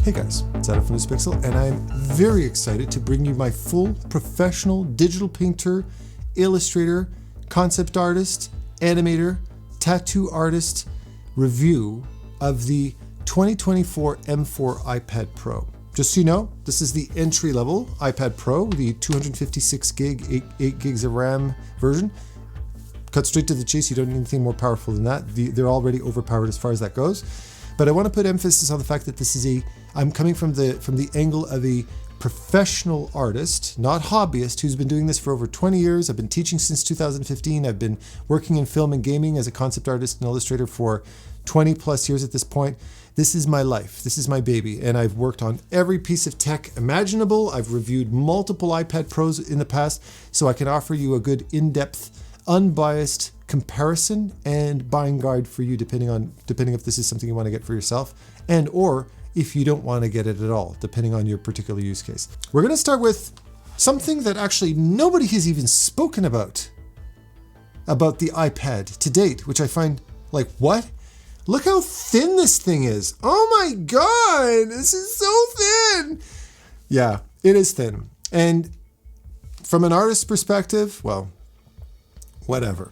Hey guys, it's Adam from LUCIDPIXUL, and I'm very excited to bring you my full professional digital painter, illustrator, concept artist, animator, tattoo artist review of the 2024 M4 iPad Pro. Just so you know, this is the entry-level iPad Pro, the 256 gig, 8 gigs of RAM version. Cut straight to the chase, you don't need anything more powerful than that. They're already overpowered as far as that goes. But I want to put emphasis on the fact that this is I'm coming from the angle of a professional artist, not hobbyist, who's been doing this for over 20 years. I've been teaching since 2015. I've been working in film and gaming as a concept artist and illustrator for 20 plus years at this point. This is my life. This is my baby. And I've worked on every piece of tech imaginable. I've reviewed multiple iPad Pros in the past, so I can offer you a good in-depth, unbiased comparison and buying guide for you, depending if this is something you want to get for yourself, and or if you don't want to get it at all, depending on your particular use case. We're going to start with something that actually nobody has even spoken about the iPad to date, which I find like, what? Look how thin this thing is. Oh my God, this is so thin. Yeah, it is thin. And from an artist's perspective, well, whatever,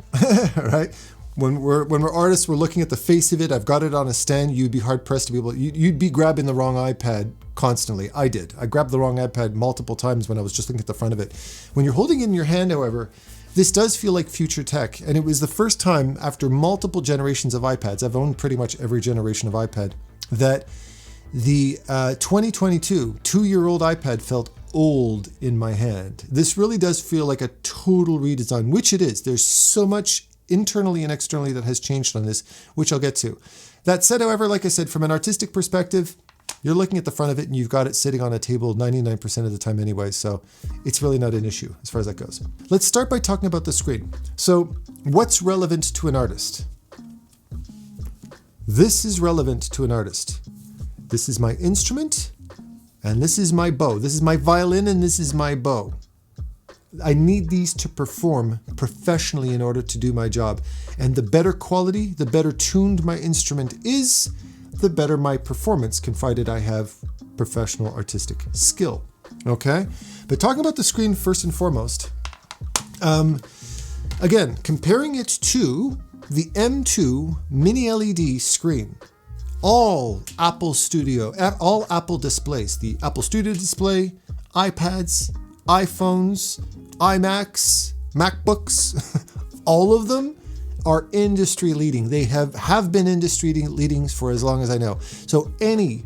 right? When we're artists, we're looking at the face of it. I've got it on a stand. You'd be hard pressed to be able, you'd be grabbing the wrong iPad constantly. I did. I grabbed the wrong iPad multiple times when I was just looking at the front of it. When you're holding it in your hand, however, this does feel like future tech. And it was the first time after multiple generations of iPads, I've owned pretty much every generation of iPad, that the 2022 2-year-old iPad felt old in my hand. This really does feel like a total redesign, which it is. There's so much internally and externally that has changed on this, which I'll get to. That said, however, like I said, from an artistic perspective, you're looking at the front of it and you've got it sitting on a table 99% of the time anyway, so it's really not an issue as far as that goes. Let's start by talking about the screen. So what's relevant to an artist? This is relevant to an artist. This is my instrument and this is my bow. This is my violin and this is my bow. I need these to perform professionally in order to do my job. And the better quality, the better tuned my instrument is, the better my performance, confided I have professional artistic skill. Okay? But talking about the screen first and foremost, again, comparing it to the M2 mini LED screen. All Apple displays, the Apple Studio display, iPads, iPhones, iMacs, MacBooks, all of them are industry leading. They have been industry leading for as long as I know. So any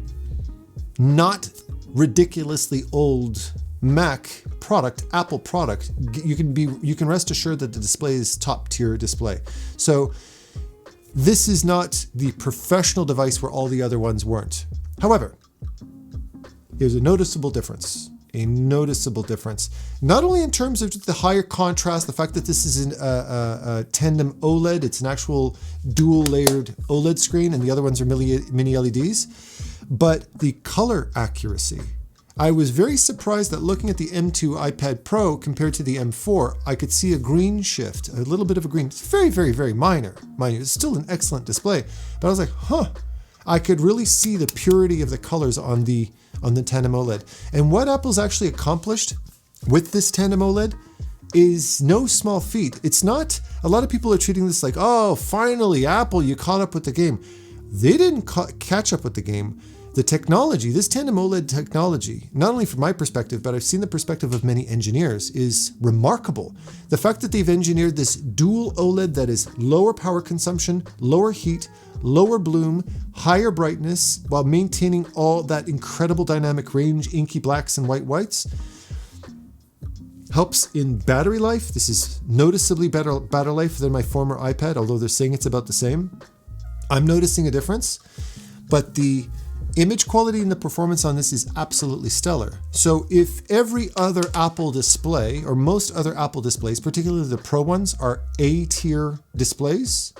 not ridiculously old Mac product, Apple product, you can rest assured that the display is top tier display. So this is not the professional device where all the other ones weren't. However, there's a noticeable difference. Not only in terms of the higher contrast, the fact that this is a tandem OLED, it's an actual dual layered OLED screen and the other ones are mini LEDs, but the color accuracy. I was very surprised that looking at the M2 iPad Pro compared to the M4, I could see a green shift, a little bit of a green. It's very, very, very minor. Mind you, it's still an excellent display, but I was like, I could really see the purity of the colors on the tandem OLED. And what Apple's actually accomplished with this tandem OLED is no small feat. It's not, a lot of people are treating this like, oh, finally, Apple, you caught up with the game. They didn't catch up with the game. The technology, this tandem OLED technology, not only from my perspective, but I've seen the perspective of many engineers, is remarkable. The fact that they've engineered this dual OLED that is lower power consumption, lower heat, lower bloom, higher brightness, while maintaining all that incredible dynamic range, inky blacks and whites, helps in battery life. This is noticeably better battery life than my former iPad, although they're saying it's about the same. I'm noticing a difference, but the image quality and the performance on this is absolutely stellar. So if every other Apple display, or most other Apple displays, particularly the Pro ones, are A-tier displays,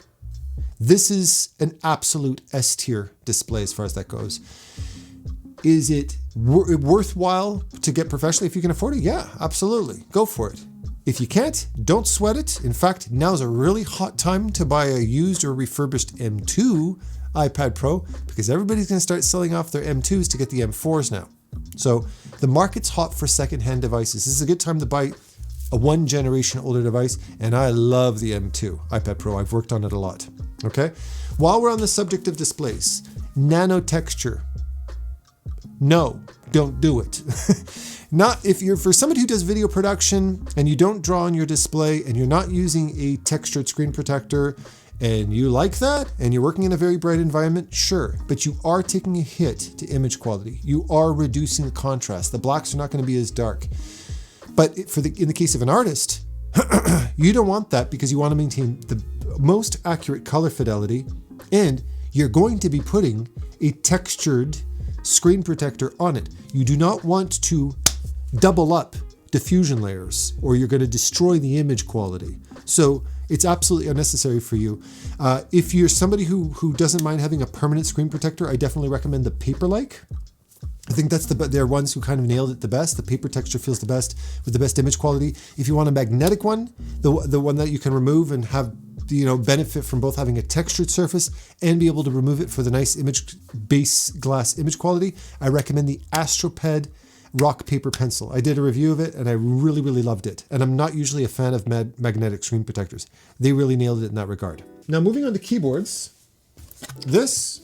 this is an absolute S-tier display as far as that goes. Is it worthwhile to get professionally if you can afford it? Yeah, absolutely. Go for it. If you can't, don't sweat it. In fact, now's a really hot time to buy a used or refurbished M2 iPad Pro because everybody's going to start selling off their M2s to get the M4s now. So the market's hot for secondhand devices. This is a good time to buy a one generation older device, and I love the M2 iPad Pro. I've worked on it a lot. Okay. While we're on the subject of displays, nano texture. No, don't do it. Not if you're for somebody who does video production and you don't draw on your display and you're not using a textured screen protector and you like that and you're working in a very bright environment, sure, but you are taking a hit to image quality. You are reducing the contrast. The blacks are not going to be as dark. But in the case of an artist, you don't want that because you want to maintain the most accurate color fidelity, and you're going to be putting a textured screen protector on it. You do not want to double up diffusion layers or you're going to destroy the image quality. So it's absolutely unnecessary for you. If you're somebody who doesn't mind having a permanent screen protector, I definitely recommend the Paper-like. I think they're ones who kind of nailed it the best. The paper texture feels the best with the best image quality. If you want a magnetic one, the one that you can remove and have benefit from both having a textured surface and be able to remove it for the nice base glass image quality, I recommend the Astroped rock paper pencil. I did a review of it and I really, really loved it. And I'm not usually a fan of magnetic screen protectors. They really nailed it in that regard. Now moving on to keyboards, this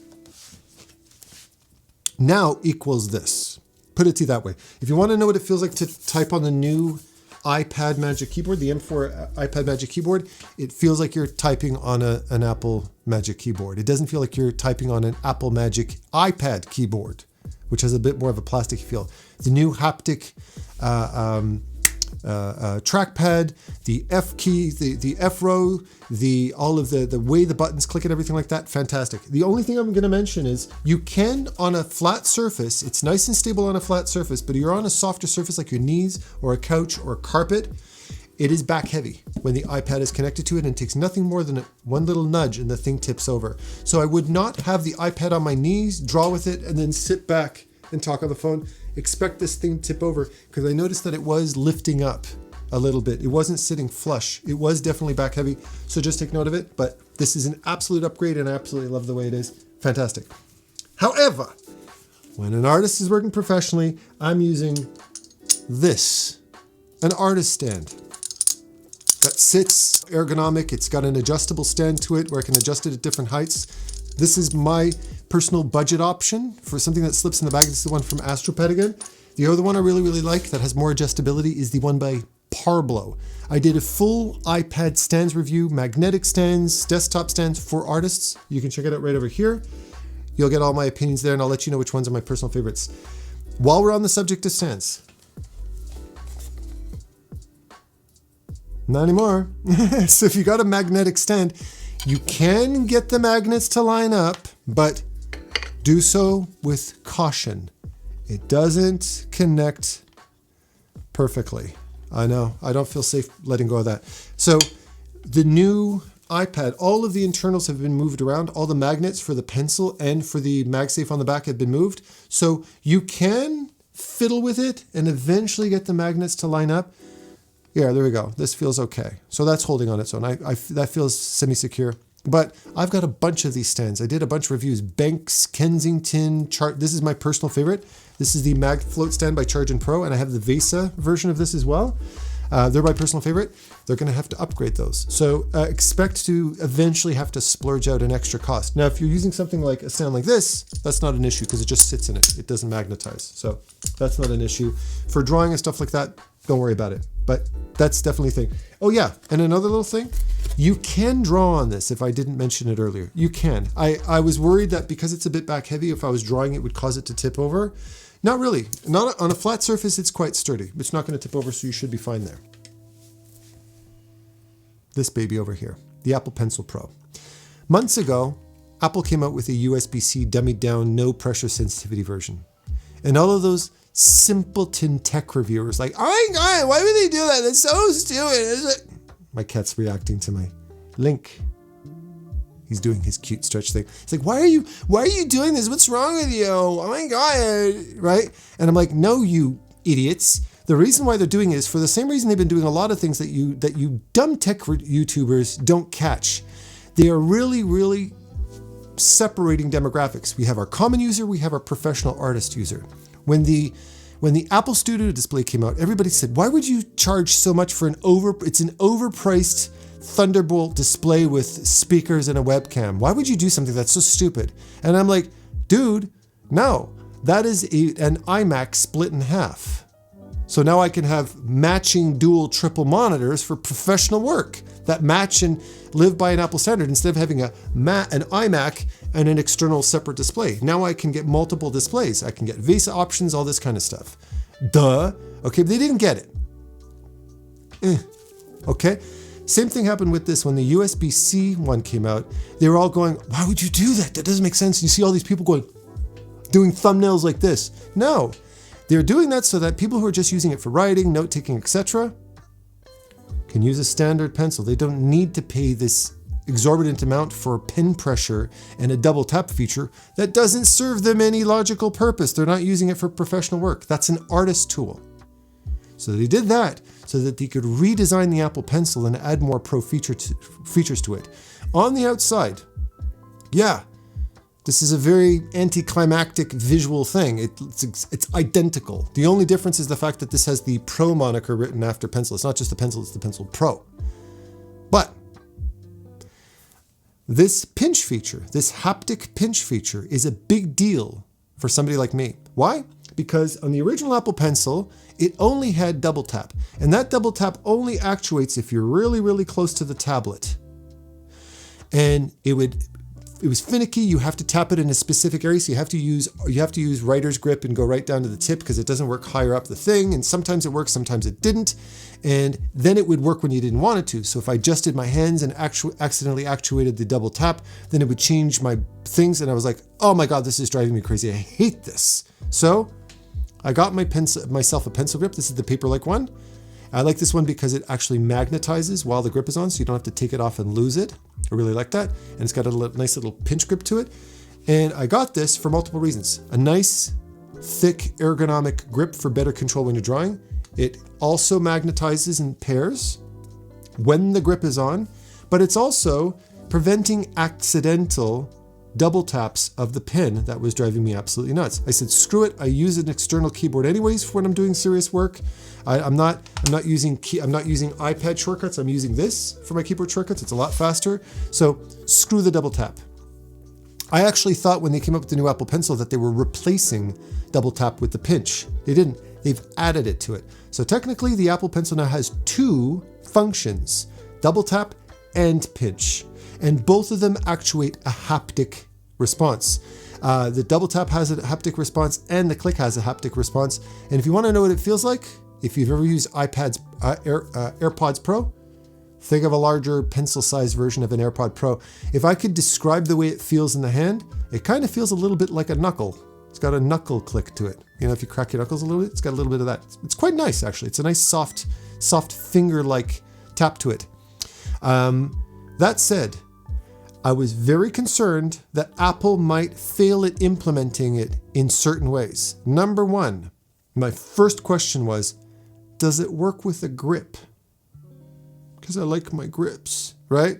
now equals this. Put it to you that way. If you want to know what it feels like to type on the new iPad Magic Keyboard, the M4 iPad Magic Keyboard, it feels like you're typing on an Apple Magic Keyboard. It doesn't feel like you're typing on an Apple Magic iPad keyboard, which has a bit more of a plastic feel. The new haptic trackpad, the F key, the F row, all of the way the buttons click and everything like that, fantastic. The only thing I'm going to mention is you can on a flat surface, it's nice and stable on a flat surface, but you're on a softer surface like your knees or a couch or a carpet, it is back heavy when the iPad is connected to it, and it takes nothing more than one little nudge and the thing tips over. So I would not have the iPad on my knees, draw with it, and then sit back and talk on the phone. Expect this thing to tip over, because I noticed that it was lifting up a little bit. It wasn't sitting flush. It was definitely back heavy. So just take note of it. But this is an absolute upgrade and I absolutely love the way it is. Fantastic. However, when an artist is working professionally, I'm using this, an artist stand that sits ergonomic. It's got an adjustable stand to it where I can adjust it at different heights. This is my personal budget option for something that slips in the bag. This is the one from Astroped again. The other one I really, really like that has more adjustability is the one by Parblo. I did a full iPad stands review, magnetic stands, desktop stands for artists. You can check it out right over here. You'll get all my opinions there, and I'll let you know which ones are my personal favorites. While we're on the subject of stands, not anymore. So if you got a magnetic stand, you can get the magnets to line up, but do so with caution. It doesn't connect perfectly. I know, I don't feel safe letting go of that. So the new iPad, all of the internals have been moved around. All the magnets for the pencil and for the MagSafe on the back have been moved. So you can fiddle with it and eventually get the magnets to line up. Yeah, there we go. This feels okay. So that's holding on its own. That feels semi-secure. But I've got a bunch of these stands. I did a bunch of reviews. Banks, Kensington, Chart. This is my personal favorite. This is the Mag Float stand by Charge & Pro, and I have the Vesa version of this as well. They're my personal favorite. They're going to have to upgrade those. So expect to eventually have to splurge out an extra cost. Now, if you're using something like a stand like this, that's not an issue because it just sits in it. It doesn't magnetize. So that's not an issue. For drawing and stuff like that, don't worry about it. But that's definitely a thing. Oh yeah, and another little thing. You can draw on this if I didn't mention it earlier. You can. I was worried that because it's a bit back heavy, if I was drawing it would cause it to tip over. Not really. Not on a flat surface, it's quite sturdy. It's not going to tip over, so you should be fine there. This baby over here, the Apple Pencil Pro. Months ago, Apple came out with a USB-C dummied down, no pressure sensitivity version. And all of those simpleton tech reviewers like, oh my God, why would they do that? That's so stupid. My cat's reacting to my link. He's doing his cute stretch thing. It's like, why are you doing this? What's wrong with you? Oh my God, right? And I'm like, no, you idiots. The reason why they're doing it is for the same reason they've been doing a lot of things that you dumb tech YouTubers don't catch. They are really, really separating demographics. We have our common user, we have our professional artist user. When the Apple Studio display came out, everybody said, why would you charge so much for it's an overpriced Thunderbolt display with speakers and a webcam. Why would you do something that's so stupid? And I'm like, dude, no, that is an iMac split in half. So now I can have matching dual triple monitors for professional work that match and live by an Apple standard instead of having an iMac and an external separate display. Now I can get multiple displays. I can get VESA options, all this kind of stuff. Duh. Okay, but they didn't get it. Okay. Same thing happened with this when the USB-C one came out. They were all going, why would you do that? That doesn't make sense. You see all these people doing thumbnails like this. No, they're doing that so that people who are just using it for writing, note-taking, etc. can use a standard pencil. They don't need to pay this exorbitant amount for pen pressure and a double tap feature that doesn't serve them any logical purpose. They're not using it for professional work. That's an artist tool. So they did that so that they could redesign the Apple Pencil and add more pro features to it. On the outside, yeah, this is a very anticlimactic visual thing. It's identical. The only difference is the fact that this has the Pro moniker written after Pencil. It's not just the Pencil, it's the Pencil Pro. But this pinch feature, this haptic pinch feature, is a big deal for somebody like me. Why? Because on the original Apple Pencil, it only had double tap. And that double tap only actuates if you're really, really close to the tablet. And it was finicky. You have to tap it in a specific area. So you have to use writer's grip and go right down to the tip because it doesn't work higher up the thing. And sometimes it works, sometimes it didn't. And then it would work when you didn't want it to. So if I adjusted my hands and accidentally actuated the double tap, then it would change my things. And I was like, oh my God, this is driving me crazy. I hate this. So I got myself a pencil grip. This is the paper-like one. I like this one because it actually magnetizes while the grip is on, so you don't have to take it off and lose it. I really like that. And it's got a nice little pinch grip to it. And I got this for multiple reasons. A nice, thick, ergonomic grip for better control when you're drawing. It also magnetizes in pairs when the grip is on, but it's also preventing accidental double taps of the pen that was driving me absolutely nuts. I said, screw it. I use an external keyboard anyways for when I'm doing serious work. I'm not using iPad shortcuts. I'm using this for my keyboard shortcuts. It's a lot faster. So screw the double tap. I actually thought when they came up with the new Apple Pencil that they were replacing double tap with the pinch. They didn't. They've added it to it. So technically the Apple Pencil now has two functions, double tap and pinch. And both of them actuate a haptic response. The double tap has a haptic response and the click has a haptic response. And if you want to know what it feels like, if you've ever used AirPods Pro, think of a larger pencil-sized version of an AirPod Pro. If I could describe the way it feels in the hand, it kind of feels a little bit like a knuckle. It's got a knuckle click to it. You know, if you crack your knuckles a little bit, it's got a little bit of that. It's quite nice, actually. It's a nice, soft finger-like tap to it. That said, I was very concerned that Apple might fail at implementing it in certain ways. Number one, my first question was, does it work with a grip? Because I like my grips, right?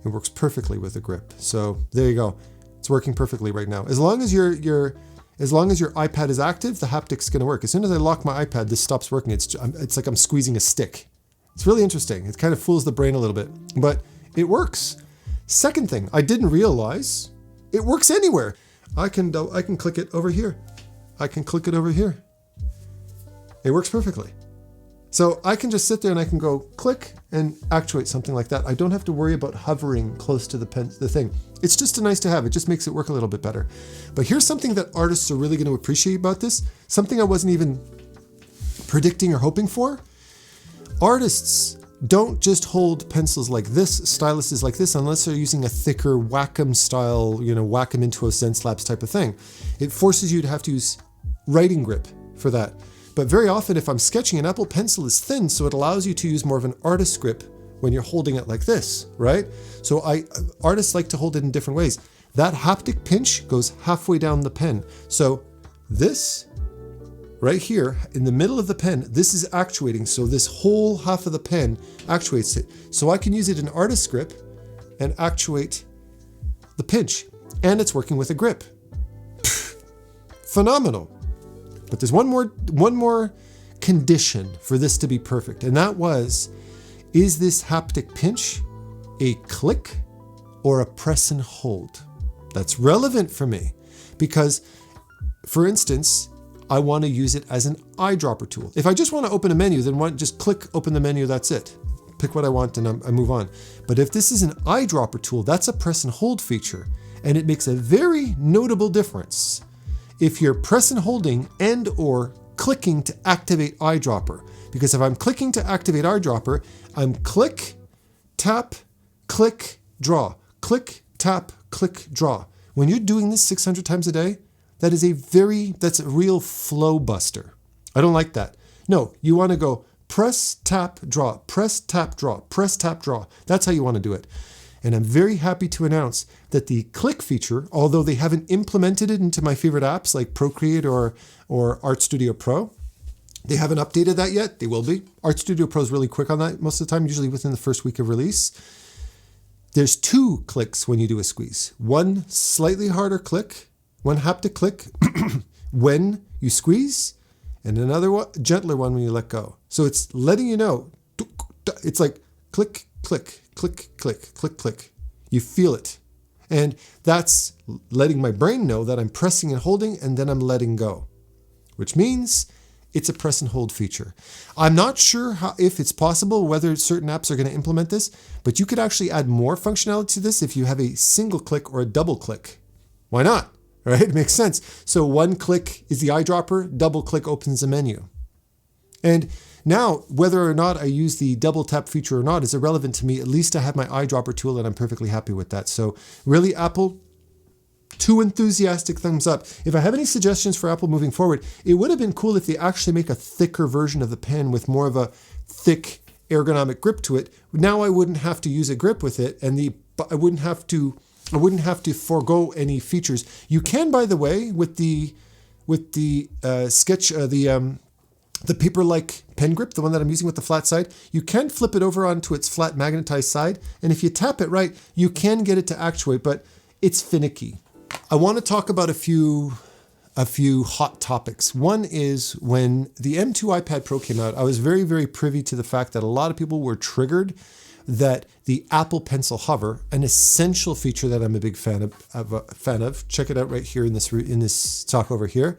It works perfectly with a grip. So there you go. It's working perfectly right now. As long as your iPad is active, the haptic's going to work. As soon as I lock my iPad, this stops working. It's like I'm squeezing a stick. It's really interesting. It kind of fools the brain a little bit, but it works. Second thing, I didn't realize it works anywhere. I can click it over here. I can click it over here. It works perfectly. So I can just sit there and I can go click and actuate something like that. I don't have to worry about hovering close to the thing. It's just a nice to have. It just makes it work a little bit better. But here's something that artists are really going to appreciate about this. Something I wasn't even predicting or hoping for. Artists don't just hold pencils like this, styluses like this, unless they're using a thicker Wacom style, Wacom into a Zenslabs type of thing. It forces you to have to use writing grip for that. But very often if I'm sketching, an Apple Pencil is thin, so it allows you to use more of an artist grip when you're holding it like this, right? So artists like to hold it in different ways. That haptic pinch goes halfway down the pen. So this right here in the middle of the pen, this is actuating. So this whole half of the pen actuates it. So I can use it in artist grip and actuate the pinch. and it's working with a grip. Phenomenal. But there's one more condition for this to be perfect, and that was, is this haptic pinch a click or a press and hold? That's relevant for me because, for instance, I want to use it as an eyedropper tool. If I just want to open a menu, then just click, open the menu, that's it. Pick what I want and I move on. But if this is an eyedropper tool, that's a press and hold feature, and it makes a very notable difference if you're press and holding and or clicking to activate eyedropper. Because if I'm clicking to activate eyedropper, I'm click, tap, click, draw, click, tap, click, draw. When you're doing this 600 times a day, that's a real flow buster. I don't like that. No, you want to go press, tap, draw, press, tap, draw, press, tap, draw. That's how you want to do it. And I'm very happy to announce that the click feature, although they haven't implemented it into my favorite apps like Procreate or Art Studio Pro, they haven't updated that yet. They will be. Art Studio Pro is really quick on that most of the time, usually within the first week of release. There's 2 clicks when you do a squeeze. One slightly harder click, one haptic click when you squeeze, and another one, gentler one when you let go. So it's letting you know, it's like click, click, click, click, click, click. You feel it. And that's letting my brain know that I'm pressing and holding, and then I'm letting go, which means it's a press and hold feature. I'm not sure if it's possible, whether certain apps are going to implement this, but you could actually add more functionality to this if you have a single click or a double click. Why not? Right? It makes sense. So one click is the eyedropper, double click opens the menu. And now, whether or not I use the double tap feature or not is irrelevant to me. At least I have my eyedropper tool and I'm perfectly happy with that. So really, Apple, 2 enthusiastic thumbs up. If I have any suggestions for Apple moving forward, it would have been cool if they actually make a thicker version of the pen with more of a thick ergonomic grip to it. Now I wouldn't have to use a grip with it, and I wouldn't have to forego any features. You can, by the way, with the the paper-like pen grip, the one that I'm using with the flat side, you can flip it over onto its flat magnetized side, and if you tap it right, you can get it to actuate, but it's finicky. I want to talk about a few hot topics. One is when the M2 iPad Pro came out, I was very, very privy to the fact that a lot of people were triggered that the Apple Pencil Hover, an essential feature that I'm a big fan of, check it out right here in this talk over here.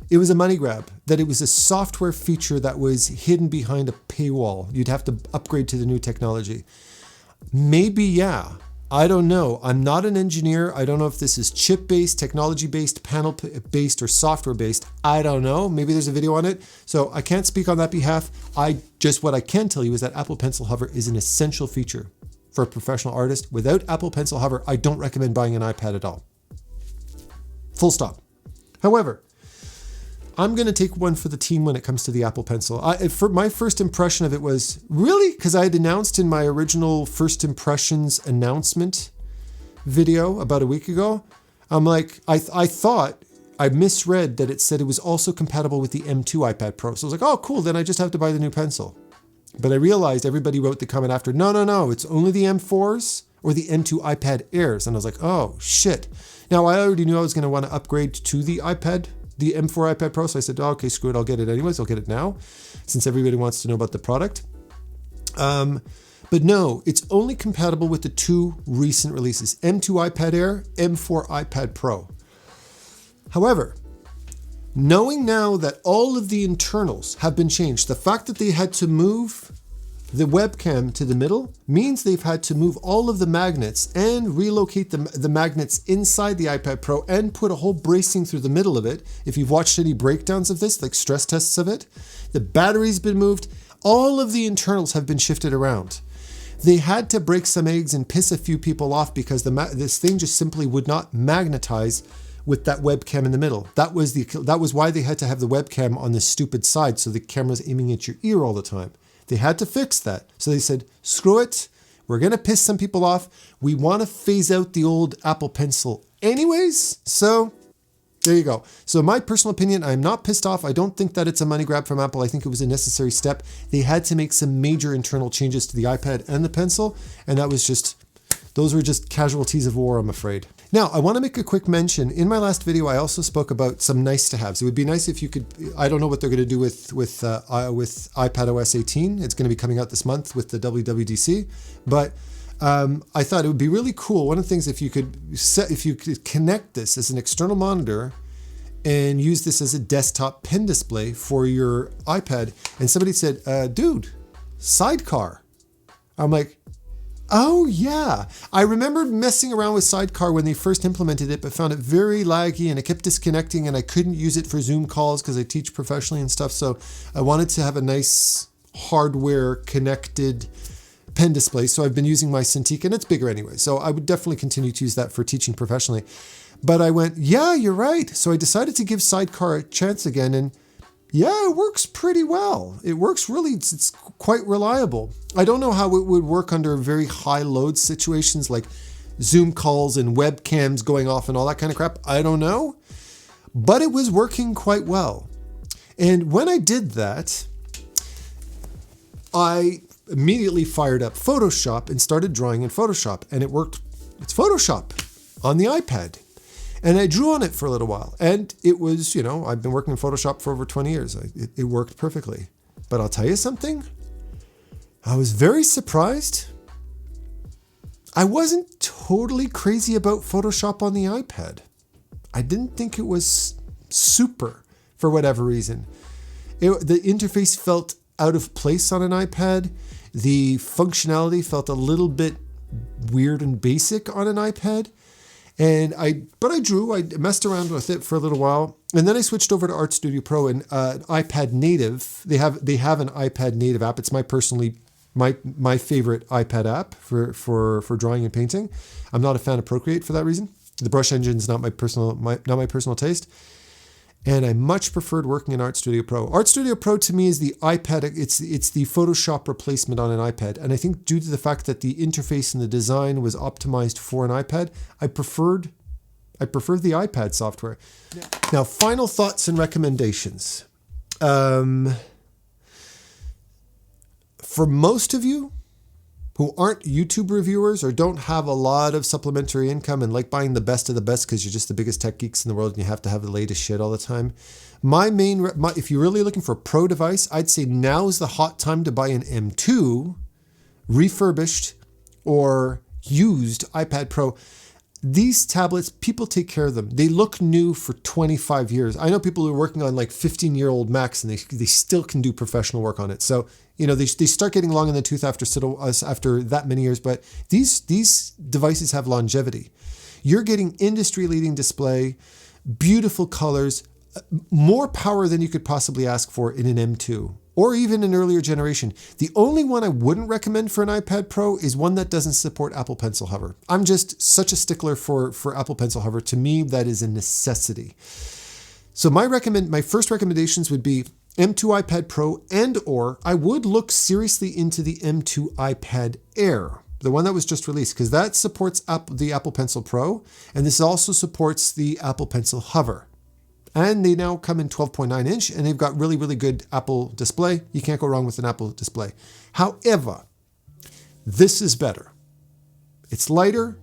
It was a money grab, that it was a software feature that was hidden behind a paywall. You'd have to upgrade to the new technology. Maybe, yeah. I don't know. I'm not an engineer. I don't know if this is chip-based, technology-based, panel-based, or software-based. I don't know. Maybe there's a video on it. So I can't speak on that behalf. What I can tell you is that Apple Pencil Hover is an essential feature for a professional artist. Without Apple Pencil Hover, I don't recommend buying an iPad at all. Full stop. However, I'm going to take one for the team when it comes to the Apple Pencil. For my first impression of it was, really? Because I had announced in my original first impressions announcement video about a week ago, I'm like, I thought, I misread that it said it was also compatible with the M2 iPad Pro. So I was like, oh, cool, then I just have to buy the new pencil. But I realized everybody wrote the comment after, no, it's only the M4s or the M2 iPad Airs. And I was like, oh, shit. Now, I already knew I was going to want to upgrade to the iPad, the M4 iPad Pro. So I said, oh, okay, screw it. I'll get it anyways. I'll get it now since everybody wants to know about the product. But no, it's only compatible with the 2 recent releases, M2 iPad Air, M4 iPad Pro. However, knowing now that all of the internals have been changed, the fact that they had to move the webcam to the middle means they've had to move all of the magnets and relocate the magnets inside the iPad Pro and put a whole bracing through the middle of it. If you've watched any breakdowns of this, like stress tests of it, the battery's been moved. All of the internals have been shifted around. They had to break some eggs and piss a few people off because this thing just simply would not magnetize with that webcam in the middle. That was why they had to have the webcam on the stupid side, so the camera's aiming at your ear all the time. They had to fix that. So they said, screw it. We're going to piss some people off. We want to phase out the old Apple Pencil anyways. So there you go. So my personal opinion, I'm not pissed off. I don't think that it's a money grab from Apple. I think it was a necessary step. They had to make some major internal changes to the iPad and the Pencil, and that was just Those were just casualties of war, I'm afraid. Now, I want to make a quick mention. In my last video, I also spoke about some nice to haves. It would be nice if you could, I don't know what they're going to do with iPad OS 18. It's going to be coming out this month with the WWDC, but I thought it would be really cool. One of the things, if you could connect this as an external monitor and use this as a desktop pen display for your iPad. And somebody said, dude, Sidecar. I'm like, oh yeah. I remembered messing around with Sidecar when they first implemented it, but found it very laggy and it kept disconnecting and I couldn't use it for Zoom calls because I teach professionally and stuff. So I wanted to have a nice hardware connected pen display. So I've been using my Cintiq and it's bigger anyway. So I would definitely continue to use that for teaching professionally. But I went, yeah, you're right. So I decided to give Sidecar a chance again. And yeah, it works pretty well. It works really, it's quite reliable. I don't know how it would work under very high load situations like Zoom calls and webcams going off and all that kind of crap. I don't know. But it was working quite well. And when I did that, I immediately fired up Photoshop and started drawing in Photoshop. And it worked. It's Photoshop on the iPad. And I drew on it for a little while. And it was, you know, I've been working in Photoshop for over 20 years. It worked perfectly. But I'll tell you something. I was very surprised. I wasn't totally crazy about Photoshop on the iPad. I didn't think it was super for whatever reason. The interface felt out of place on an iPad. The functionality felt a little bit weird and basic on an iPad. And I messed around with it for a little while. And then I switched over to Art Studio Pro and iPad native. They have an iPad native app. It's my favorite iPad app for drawing and painting. I'm not a fan of Procreate for that reason. The brush engine is not my personal taste. And I much preferred working in Art Studio Pro. Art Studio Pro to me is the iPad. It's the Photoshop replacement on an iPad. And I think due to the fact that the interface and the design was optimized for an iPad, I preferred the iPad software. Yeah. Now, final thoughts and recommendations. For most of you who aren't YouTube reviewers or don't have a lot of supplementary income and like buying the best of the best because you're just the biggest tech geeks in the world and you have to have the latest shit all the time. If you're really looking for a pro device, I'd say now is the hot time to buy an M2 refurbished or used iPad Pro. These tablets, people take care of them. They look new for 25 years. I know people who are working on like 15-year-old Macs and they still can do professional work on it. So, you know, they start getting long in the tooth after that many years, but these devices have longevity. You're getting industry-leading display, beautiful colors, more power than you could possibly ask for in an M2 or even an earlier generation. The only one I wouldn't recommend for an iPad Pro is one that doesn't support Apple Pencil Hover. I'm just such a stickler for Apple Pencil Hover. To me, that is a necessity. So my first recommendations would be M2 iPad Pro or I would look seriously into the M2 iPad Air, the one that was just released, because that supports the Apple Pencil Pro, and this also supports the Apple Pencil Hover. And they now come in 12.9 inch, and they've got really, really good Apple display. You can't go wrong with an Apple display. However, this is better. It's lighter.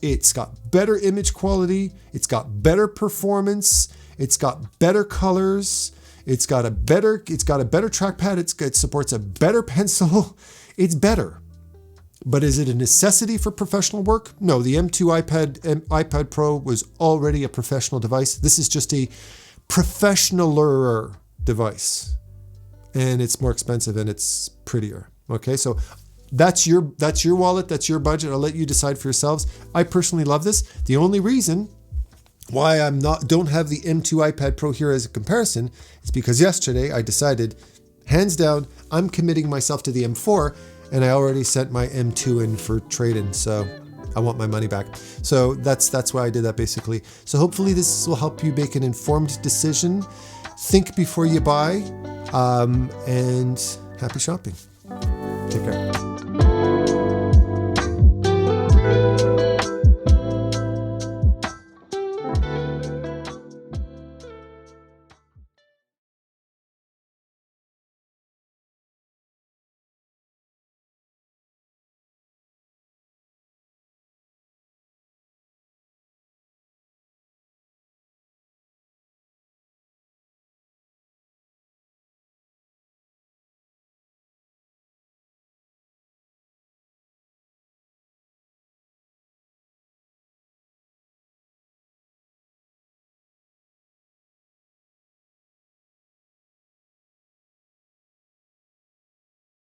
It's got better image quality. It's got better performance. It's got better colors. It's got a better trackpad. It supports a better pencil. It's better. But is it a necessity for professional work? No, the M2 iPad Pro was already a professional device. This is just a professionaler device. And it's more expensive and it's prettier. Okay, so that's your wallet, that's your budget. I'll let you decide for yourselves. I personally love this. The only reason why don't have the M2 iPad Pro here as a comparison is because yesterday I decided, hands down, I'm committing myself to the M4, and I already sent my M2 in for trade-in, so I want my money back. So that's why I did that basically. So hopefully this will help you make an informed decision. Think before you buy, and happy shopping. Take care.